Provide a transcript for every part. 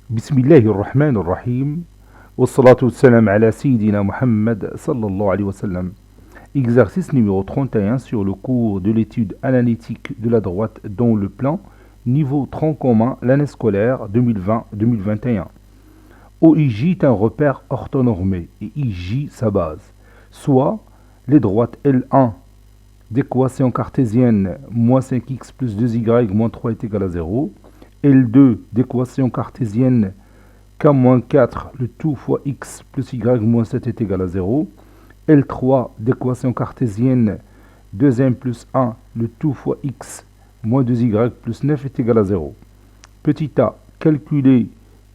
بسم الله الرحمن الرحيم والصلاة والسلام على سيدنا Muhammad sallallahu alayhi wa sallam. Exercice numéro 31 sur le cours de l'étude analytique de la droite dans le plan, niveau tronc commun, l'année scolaire 2020-2021. OIJ est un repère orthonormé et IJ sa base, soit les droites L1 d'équation cartésienne moins 5x plus 2y moins 3 est égal à 0, L2 d'équation cartésienne k-4 le tout fois x plus y moins 7 est égal à 0, L3 d'équation cartésienne 2m plus 1 le tout fois x moins 2y plus 9 est égal à 0. Petit a, calculer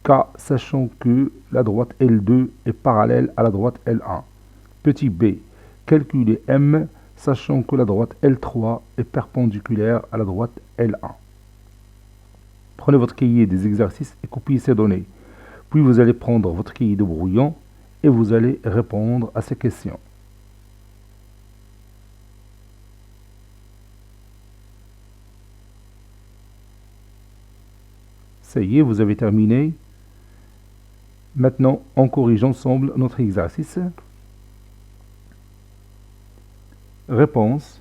k sachant que la droite L2 est parallèle à la droite L1. Petit b, calculer m sachant que la droite L3 est perpendiculaire à la droite L1. Prenez votre cahier des exercices et copiez ces données. Puis vous allez prendre votre cahier de brouillon et vous allez répondre à ces questions. Ça y est, vous avez terminé. Maintenant, on corrige ensemble notre exercice. Réponse.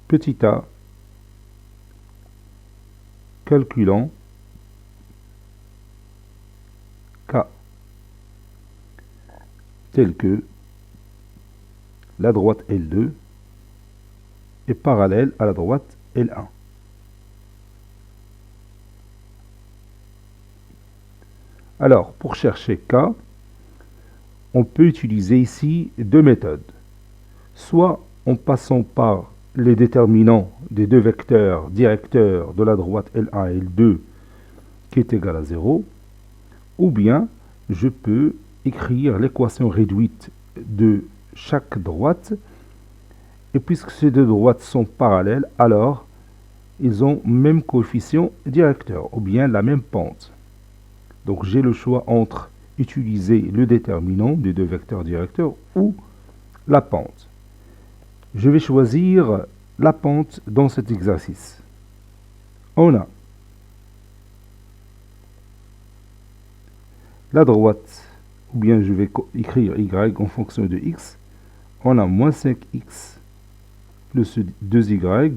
Petit a, calculant k tel que la droite L2 est parallèle à la droite L1. Alors, pour chercher k, on peut utiliser ici deux méthodes. Soit en passant par les déterminants des deux vecteurs directeurs de la droite L1 et L2 qui est égal à 0, ou bien je peux écrire l'équation réduite de chaque droite, et puisque ces deux droites sont parallèles, alors ils ont même coefficient directeur, ou bien la même pente. Donc j'ai le choix entre utiliser le déterminant des deux vecteurs directeurs ou la pente. Je vais choisir la pente dans cet exercice. On a la droite, ou bien je vais écrire y en fonction de x. On a moins 5x plus 2y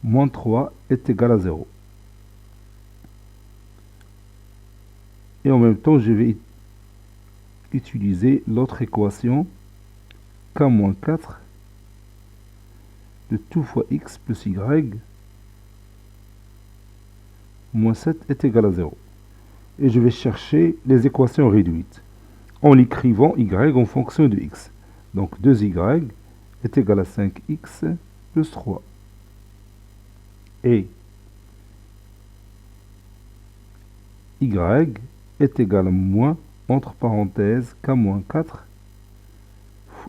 moins 3 est égal à 0. Et en même temps, je vais utiliser l'autre équation k-4 de tout fois x plus y moins 7 est égal à 0. Et je vais chercher les équations réduites en l'écrivant y en fonction de x. Donc 2y est égal à 5x plus 3. Et y est égal à moins, entre parenthèses, k-4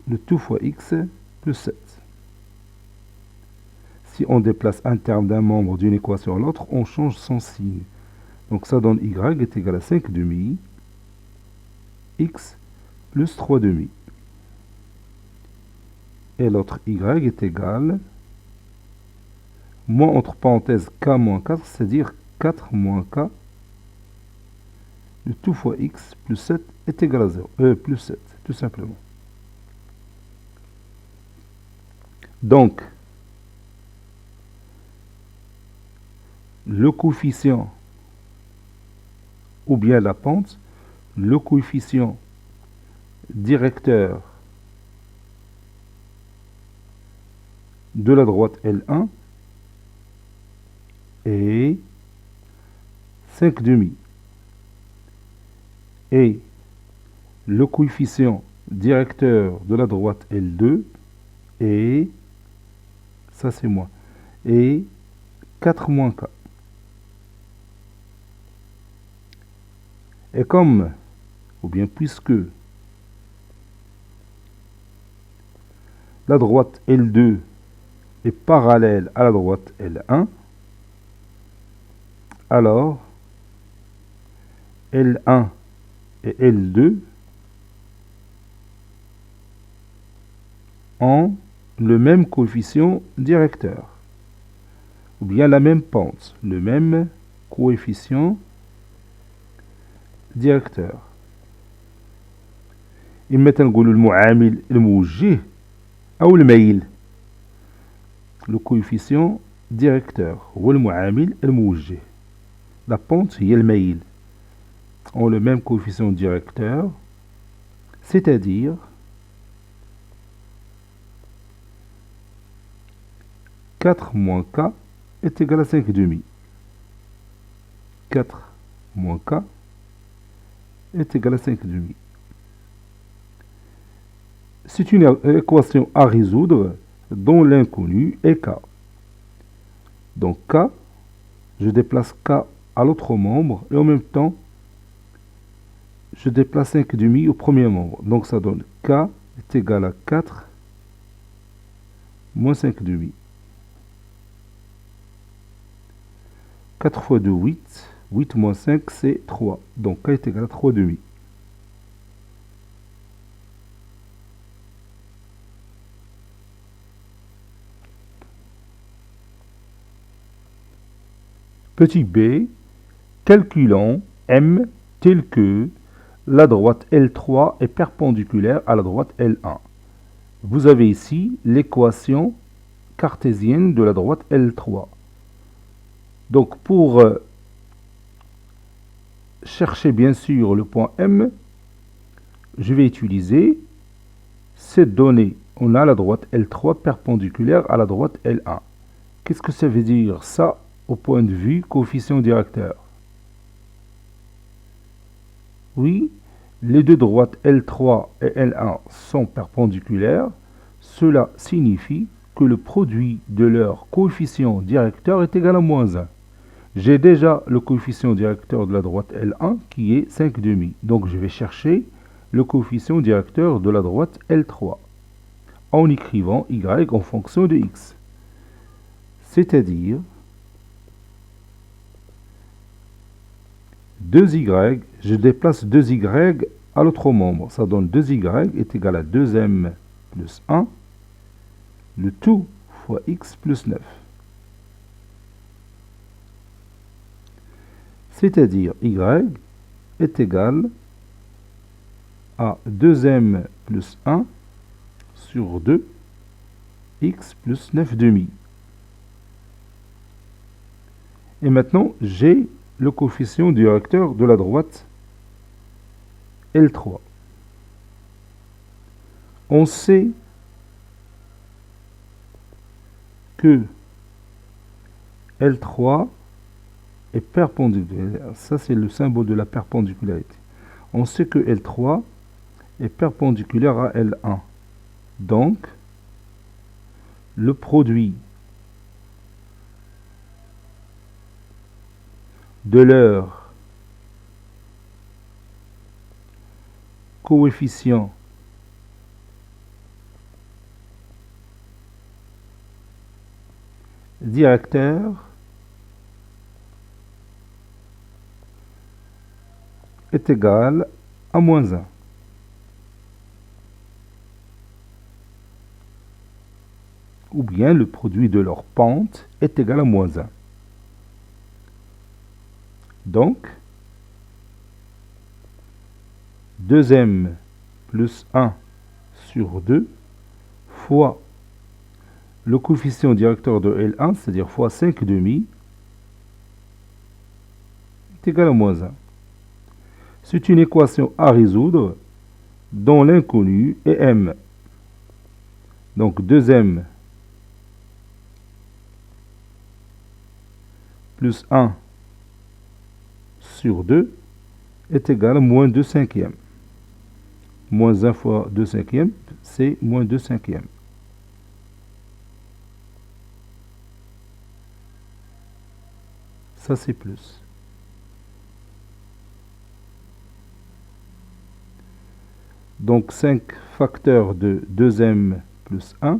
le tout fois x plus 7. Si on déplace un terme d'un membre d'une équation à l'autre, on change son signe. Donc ça donne y est égal à 5 demi, x plus 3 demi. Et l'autre y est égal, moins entre parenthèses k moins 4, c'est-à-dire 4 moins k, le tout fois x plus 7 est égal à 0, plus 7, tout simplement. Donc, le coefficient, ou bien la pente, le coefficient directeur de la droite L1 est 5 demi. Et le coefficient directeur de la droite L2 est, ça c'est moi, et 4 moins k. Et comme, ou bien puisque la droite L2 est parallèle à la droite L1, alors L1 et L2 ont le même coefficient directeur, ou bien la même pente, le même coefficient directeur. إما تنقولوا المعامل الموجه أو الميل. Le coefficient directeur هو المعامل الموجه. La pente هي الميل. Ont le même coefficient directeur, c'est-à-dire quatre moins k est égal à 5 demi. 4 moins k est égal à 5 demi. C'est une équation à résoudre dont l'inconnu est k. Donc k, je déplace k à l'autre membre et en même temps, je déplace 5 demi au premier membre. Donc ça donne k est égal à 4 moins 5 demi. 4 fois 2, 8. 8 moins 5, c'est 3. Donc k est égal à 3 demi. Petit b, calculons m tel que la droite L3 est perpendiculaire à la droite L1. Vous avez ici l'équation cartésienne de la droite L3. Donc pour chercher bien sûr le point M, je vais utiliser cette donnée. On a la droite L3 perpendiculaire à la droite L1. Qu'est-ce que ça veut dire ça au point de vue coefficient directeur? Oui, les deux droites L3 et L1 sont perpendiculaires. Cela signifie que le produit de leur coefficient directeur est égal à moins 1. J'ai déjà le coefficient directeur de la droite L1 qui est 5 demi. Donc je vais chercher le coefficient directeur de la droite L3 en écrivant y en fonction de x. C'est-à-dire 2y, je déplace 2y à l'autre membre. Ça donne 2y est égal à 2m plus 1, le tout fois x plus 9. C'est-à-dire y est égal à 2m plus 1 sur 2, x plus 9 demi. Et maintenant, j'ai le coefficient directeur de la droite L3. On sait que L3 est perpendiculaire. Ça, c'est le symbole de la perpendicularité. On sait que L3 est perpendiculaire à L1. Donc, le produit de leur coefficient directeur est égal à moins 1. Ou bien le produit de leur pente est égal à moins 1. Donc, 2m plus 1 sur 2 fois le coefficient directeur de L1, c'est-à-dire fois 5 demi, est égal à moins 1. C'est une équation à résoudre dont l'inconnu est m. Donc 2m plus 1 sur 2 est égal à moins 2 cinquièmes. Moins 1 fois 2 cinquièmes, c'est moins 2 cinquièmes. Ça, c'est plus. Donc 5 facteurs de 2m plus 1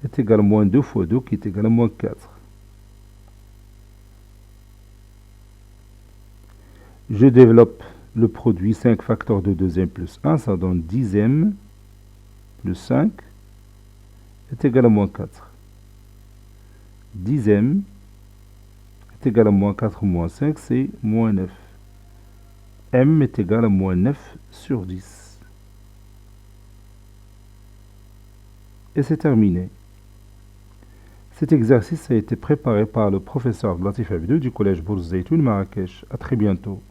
est égal à moins 2 fois 2 qui est égal à moins 4. Je développe le produit 5 facteurs de 2m plus 1, ça donne 10m Le 5 est égal à moins 4. Dixième est égal à moins 4 moins 5, c'est moins 9. M est égal à moins 9 sur 10. Et c'est terminé. Cet exercice a été préparé par le professeur Latif Abdou du collège Bourz Zaytoun Marrakech. À très bientôt.